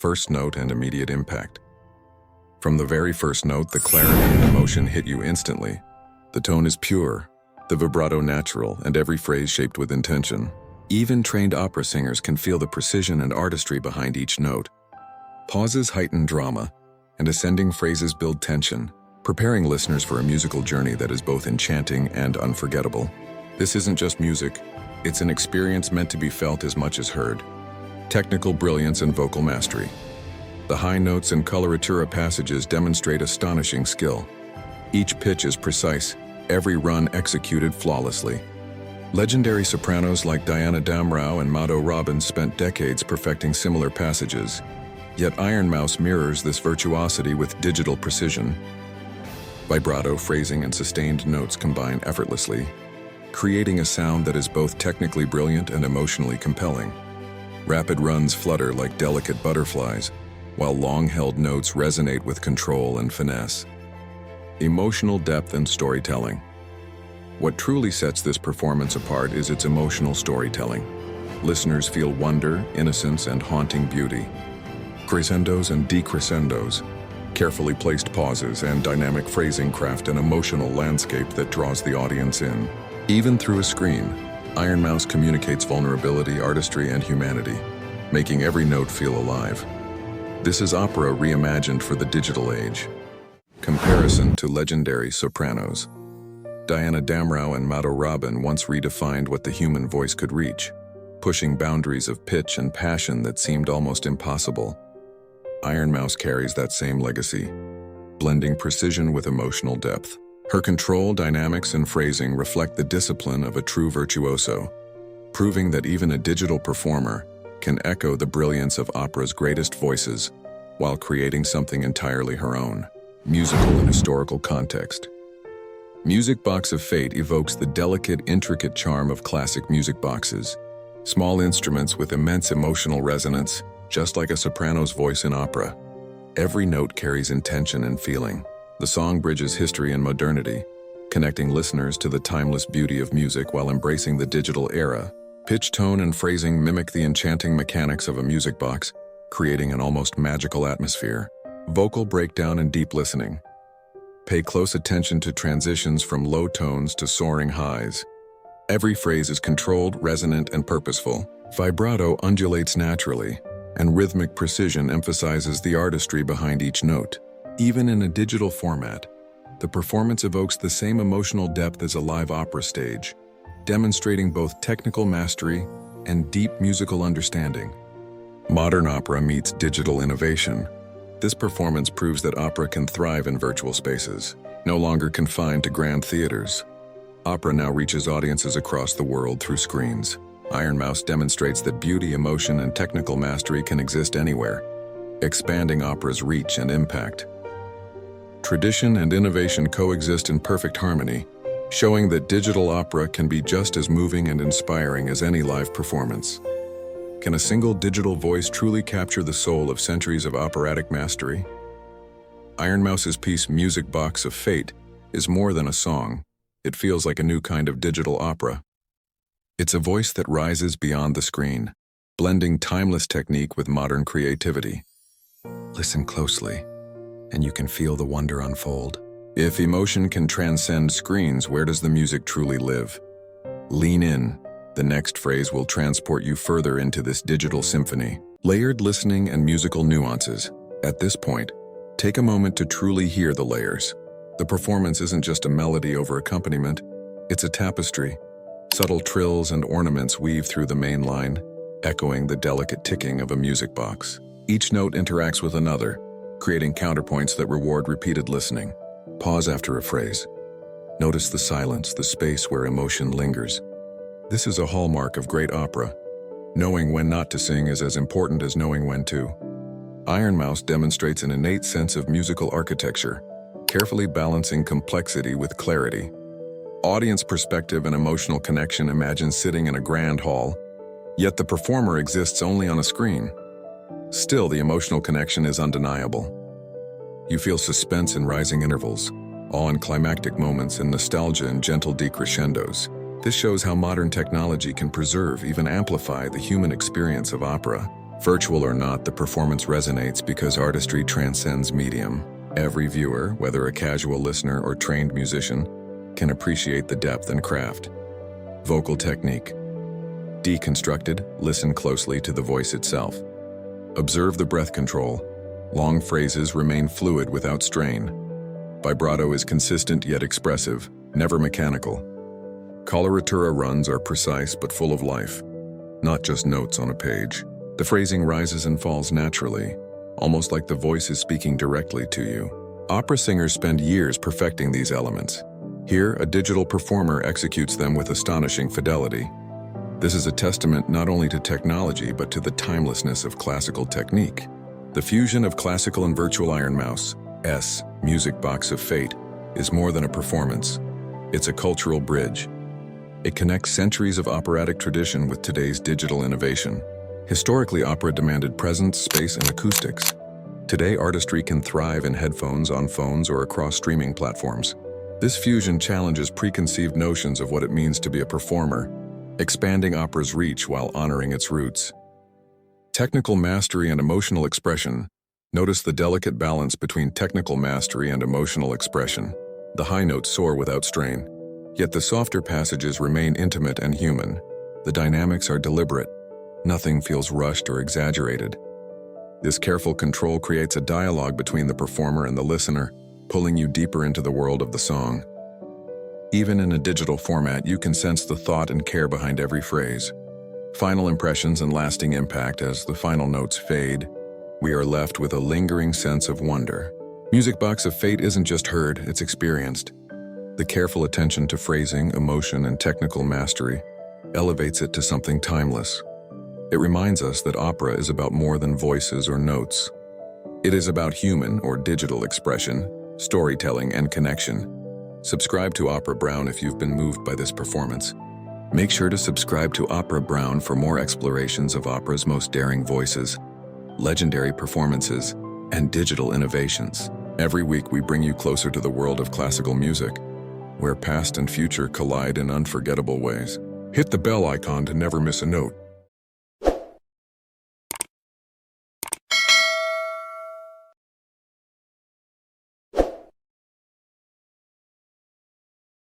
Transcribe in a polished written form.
First note and immediate impact. From the very first note, the clarity and emotion hit you instantly. The tone is pure, the vibrato natural, and every phrase shaped with intention. Even trained opera singers can feel the precision and artistry behind each note. Pauses heighten drama, and ascending phrases build tension, preparing listeners for a musical journey that is both enchanting and unforgettable. This isn't just music, it's an experience meant to be felt as much as heard. Technical brilliance and vocal mastery. The high notes and coloratura passages demonstrate astonishing skill. Each pitch is precise, every run executed flawlessly. Legendary sopranos like Damrau and Mado Robin spent decades perfecting similar passages, yet Ironmouse mirrors this virtuosity with digital precision. Vibrato, phrasing, and sustained notes combine effortlessly, creating a sound that is both technically brilliant and emotionally compelling. Rapid runs flutter like delicate butterflies, while long-held notes resonate with control and finesse. Emotional depth and storytelling. What truly sets this performance apart is its emotional storytelling. Listeners feel wonder, innocence, and haunting beauty. Crescendos and decrescendos, carefully placed pauses, and dynamic phrasing craft an emotional landscape that draws the audience in. Even through a screen, Ironmouse communicates vulnerability, artistry, and humanity, making every note feel alive. This is opera reimagined for the digital age. Comparison to legendary sopranos. Damrau and Mado Robin once redefined what the human voice could reach, pushing boundaries of pitch and passion that seemed almost impossible. Ironmouse carries that same legacy, blending precision with emotional depth. Her control, dynamics, and phrasing reflect the discipline of a true virtuoso, proving that even a digital performer can echo the brilliance of opera's greatest voices while creating something entirely her own. Musical and historical context. Music Box of Fate evokes the delicate, intricate charm of classic music boxes. Small instruments with immense emotional resonance, just like a soprano's voice in opera. Every note carries intention and feeling. The song bridges history and modernity, connecting listeners to the timeless beauty of music while embracing the digital era. Pitch, tone, and phrasing mimic the enchanting mechanics of a music box, creating an almost magical atmosphere. Vocal breakdown and deep listening. Pay close attention to transitions from low tones to soaring highs. Every phrase is controlled, resonant, and purposeful. Vibrato undulates naturally, and rhythmic precision emphasizes the artistry behind each note. Even in a digital format, the performance evokes the same emotional depth as a live opera stage, demonstrating both technical mastery and deep musical understanding. Modern opera meets digital innovation. This performance proves that opera can thrive in virtual spaces, no longer confined to grand theaters. Opera now reaches audiences across the world through screens. Ironmouse demonstrates that beauty, emotion, and technical mastery can exist anywhere, expanding opera's reach and impact. Tradition and innovation coexist in perfect harmony, showing that digital opera can be just as moving and inspiring as any live performance. Can a single digital voice truly capture the soul of centuries of operatic mastery? Ironmouse's piece Music Box of Fate is more than a song. It feels like a new kind of digital opera. It's a voice that rises beyond the screen, blending timeless technique with modern creativity. Listen closely, and you can feel the wonder unfold. If emotion can transcend screens, where does the music truly live? Lean in. The next phrase will transport you further into this digital symphony. Layered listening and musical nuances. At this point, take a moment to truly hear the layers. The performance isn't just a melody over accompaniment, it's a tapestry. Subtle trills and ornaments weave through the main line, echoing the delicate ticking of a music box. Each note interacts with another, creating counterpoints that reward repeated listening. Pause after a phrase. Notice the silence, the space where emotion lingers. This is a hallmark of great opera. Knowing when not to sing is as important as knowing when to. Ironmouse demonstrates an innate sense of musical architecture, carefully balancing complexity with clarity. Audience perspective and emotional connection imagine sitting in a grand hall, yet the performer exists only on a screen. Still, the emotional connection is undeniable. You feel suspense in rising intervals, awe in climactic moments, and nostalgia in gentle decrescendos. This shows how modern technology can preserve, even amplify, the human experience of opera. Virtual or not, the performance resonates because artistry transcends medium. Every viewer, whether a casual listener or trained musician, can appreciate the depth and craft. Vocal technique. Deconstructed, listen closely to the voice itself. Observe the breath control. Long phrases remain fluid without strain. Vibrato is consistent yet expressive, never mechanical. Coloratura runs are precise but full of life, not just notes on a page. The phrasing rises and falls naturally, almost like the voice is speaking directly to you. Opera singers spend years perfecting these elements. Here, a digital performer executes them with astonishing fidelity. This is a testament not only to technology but to the timelessness of classical technique. The fusion of classical and virtual Ironmouse, Music Box of Fate, is more than a performance. It's a cultural bridge. It connects centuries of operatic tradition with today's digital innovation. Historically, opera demanded presence, space, and acoustics. Today, artistry can thrive in headphones, on phones, or across streaming platforms. This fusion challenges preconceived notions of what it means to be a performer, expanding opera's reach while honoring its roots. Technical mastery and emotional expression. Notice the delicate balance between technical mastery and emotional expression. The high notes soar without strain, yet the softer passages remain intimate and human. The dynamics are deliberate. Nothing feels rushed or exaggerated. This careful control creates a dialogue between the performer and the listener, pulling you deeper into the world of the song. Even in a digital format, you can sense the thought and care behind every phrase. Final impressions and lasting impact. As the final notes fade, we are left with a lingering sense of wonder. Music Box of Fate isn't just heard, it's experienced. The careful attention to phrasing, emotion, and technical mastery elevates it to something timeless. It reminds us that opera is about more than voices or notes. It is about human or digital expression, storytelling, and connection. Subscribe to Opera Brownn if you've been moved by this performance. Make sure to subscribe to Opera Brownn for more explorations of opera's most daring voices, legendary performances, and digital innovations. Every week we bring you closer to the world of classical music, where past and future collide in unforgettable ways. Hit the bell icon to never miss a note.